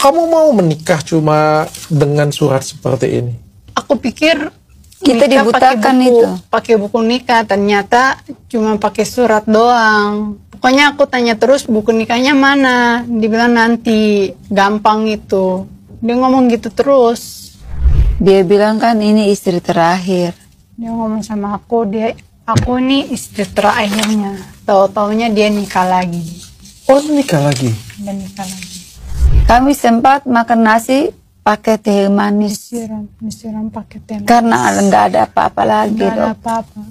kamu mau menikah cuma dengan surat seperti ini? Aku pikir kita dibutakan pakai buku nikah, ternyata cuma pakai surat doang. Pokoknya aku tanya terus buku nikahnya mana, dibilang nanti, gampang itu. Dia ngomong gitu terus. Dia bilang kan ini istri terakhir. Dia ngomong sama aku ini istri terakhirnya. Tahu-taunya dia nikah lagi. Oh, nikah lagi? Dia nikah lagi. Kami sempat makan nasi pakai teh manis. Disiram pakai teh manis. Karena nggak ada apa-apa lagi. Nggak ada apa-apa.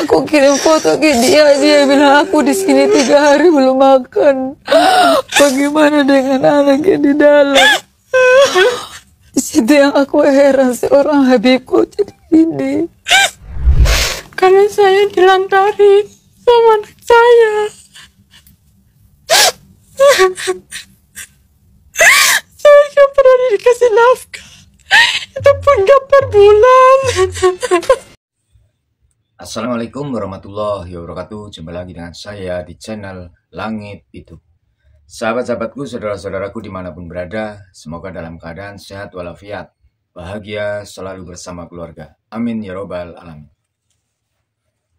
Aku kirim foto ke dia bilang aku di sini 3 hari belum makan. Bagaimana dengan anaknya di dalam? Di situ yang aku heran, seorang Habibku jadi ini. Karena saya dilantari sama anak saya. Saya nggak pernah dikasih nafkah. Itu pun nggak per bulan. Assalamualaikum warahmatullahi wabarakatuh. Jumpa lagi dengan saya di channel Langit Itu. Sahabat-sahabatku, saudara-saudaraku dimanapun berada, semoga dalam keadaan sehat walafiat, bahagia selalu bersama keluarga. Amin ya robbal alamin.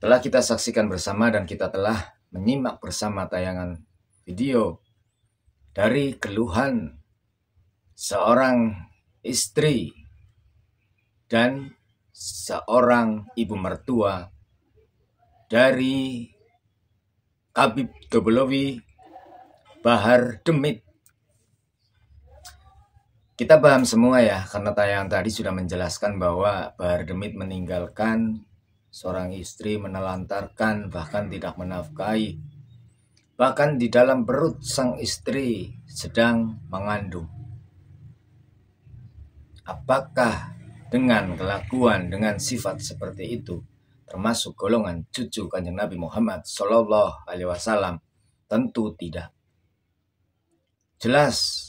Telah kita saksikan bersama dan kita telah menyimak bersama tayangan video dari keluhan seorang istri dan seorang ibu mertua dari Khabib Dobolowi Bahar Demit. Kita paham semua ya, karena tayangan tadi sudah menjelaskan bahwa Bahar Demit meninggalkan seorang istri, menelantarkan, bahkan tidak menafkahi. Bahkan di dalam perut sang istri sedang mengandung. Apakah dengan kelakuan, dengan sifat seperti itu, termasuk golongan cucu Kanjeng Nabi Muhammad Sallallahu Alaihi Wasallam? Tentu tidak. Jelas,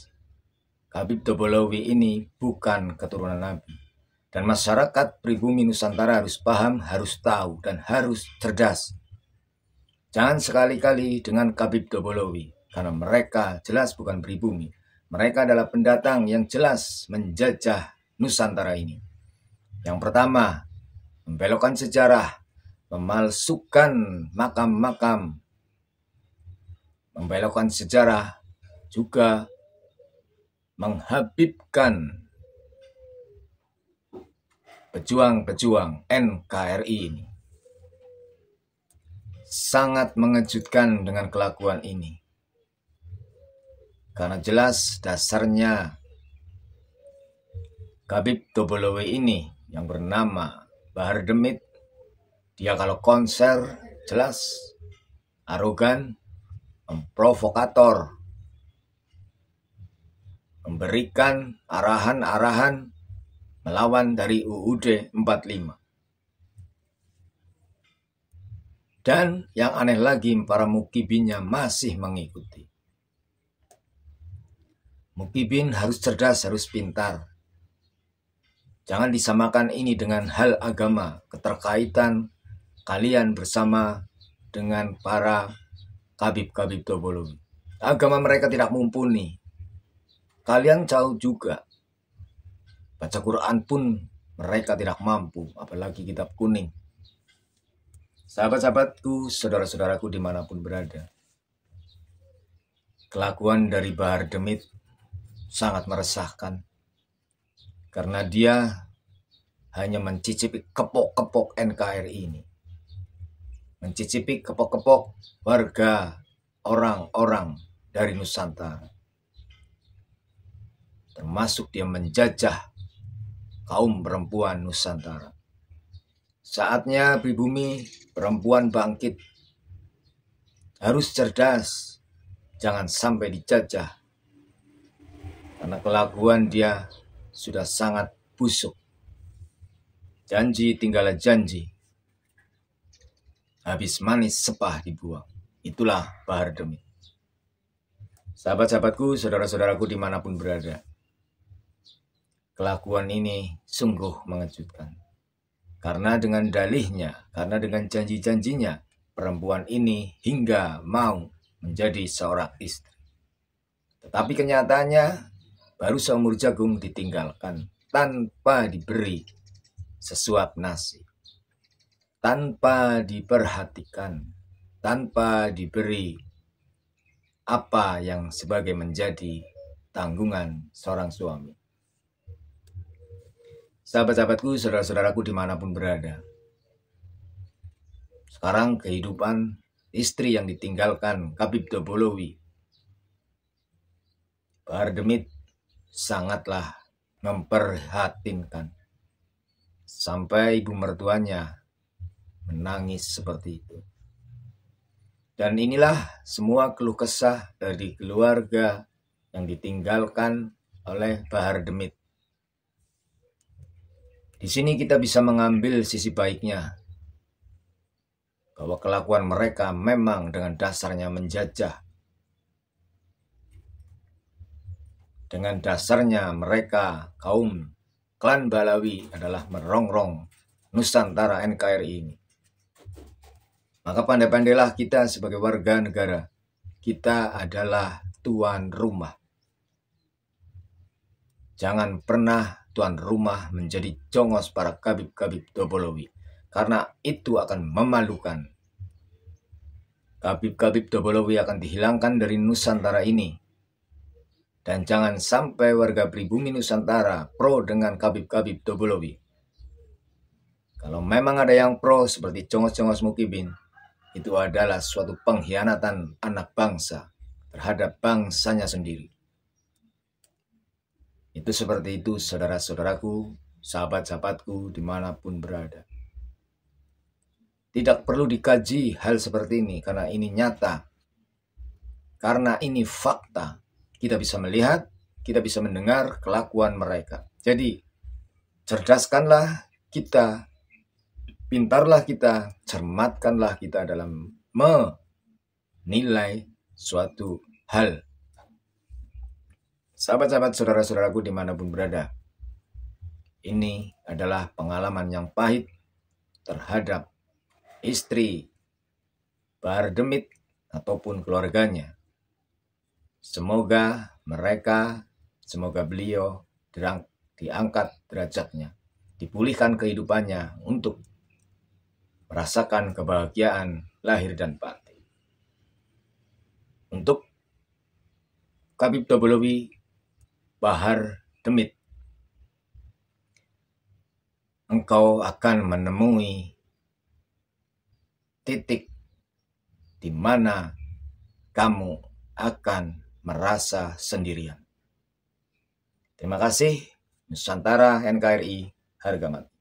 Khabib Dobolowi ini bukan keturunan Nabi. Dan masyarakat pribumi Nusantara harus paham, harus tahu, dan harus cerdas. Jangan sekali-kali dengan Khabib Dobolowi, karena mereka jelas bukan pribumi. Mereka adalah pendatang yang jelas menjajah Nusantara ini. Yang pertama, membelokkan sejarah, memalsukan makam-makam, membelokkan sejarah, juga menghabibkan pejuang-pejuang NKRI ini. Sangat mengejutkan dengan kelakuan ini. Karena jelas dasarnya Khabib Dobolowi ini yang bernama Bahar Demit, dia kalau konser jelas arogan, memprovokator, memberikan arahan-arahan melawan dari UUD 45. Dan yang aneh lagi, para mukibinnya masih mengikuti. Mukibin harus cerdas, harus pintar. Jangan disamakan ini dengan hal agama, keterkaitan kalian bersama dengan para Khabib-Khabib Dobolowi. Agama mereka tidak mumpuni. Kalian jauh juga. Baca Quran pun mereka tidak mampu, apalagi kitab kuning. Sahabat-sahabatku, saudara-saudaraku dimanapun berada. Kelakuan dari Bahar Demit sangat meresahkan. Karena dia hanya mencicipi kepok-kepok NKRI ini. Mencicipi kepok-kepok warga, orang-orang dari Nusantara. Termasuk dia menjajah kaum perempuan Nusantara. Saatnya pribumi perempuan bangkit. Harus cerdas. Jangan sampai dijajah. Karena kelakuan dia sudah sangat busuk. Janji tinggallah janji. Habis manis sepah dibuang. Itulah Bahar Demit. Sahabat-sahabatku, saudara-saudaraku dimanapun berada. Kelakuan ini sungguh mengejutkan. Karena dengan dalihnya, karena dengan janji-janjinya, perempuan ini hingga mau menjadi seorang istri. Tetapi kenyataannya baru seumur jagung ditinggalkan tanpa diberi sesuap nasi, tanpa diperhatikan, tanpa diberi apa yang sebagai menjadi tanggungan seorang suami. Sahabat-sahabatku, saudara-saudaraku dimanapun berada, sekarang kehidupan istri yang ditinggalkan Khabib Dobolowi, Bahar Demit, sangatlah memprihatinkan. Sampai ibu mertuanya menangis seperti itu. Dan inilah semua keluh kesah dari keluarga yang ditinggalkan oleh Bahar Demit. Di sini kita bisa mengambil sisi baiknya, bahwa kelakuan mereka memang dengan dasarnya menjajah. Dengan dasarnya mereka, kaum klan Balawi, adalah merongrong Nusantara NKRI ini. Maka pandai-pandailah kita sebagai warga negara. Kita adalah tuan rumah. Jangan pernah tuan rumah menjadi jongos para Khabib-Khabib Dobolowi. Karena itu akan memalukan. Khabib-Khabib Dobolowi akan dihilangkan dari Nusantara ini. Dan jangan sampai warga pribumi Nusantara pro dengan Khabib-Khabib Dobolowi. Kalau memang ada yang pro seperti Jongos-Jongos Mukibin, itu adalah suatu pengkhianatan anak bangsa terhadap bangsanya sendiri. Itu seperti itu, saudara-saudaraku, sahabat-sahabatku dimanapun berada. Tidak perlu dikaji hal seperti ini, karena ini nyata. Karena ini fakta. Kita bisa melihat, kita bisa mendengar kelakuan mereka. Jadi, cerdaskanlah kita, pintarlah kita, cermatkanlah kita dalam menilai suatu hal. Sahabat-sahabat, saudara-saudaraku dimanapun berada, ini adalah pengalaman yang pahit terhadap istri Bahar Demit ataupun keluarganya. Semoga beliau diangkat derajatnya, dipulihkan kehidupannya untuk merasakan kebahagiaan lahir dan batin. Untuk Khabib Dobolowi, Bahar Demit, engkau akan menemui titik di mana kamu akan merasa sendirian. Terima kasih. Nusantara NKRI harga mati.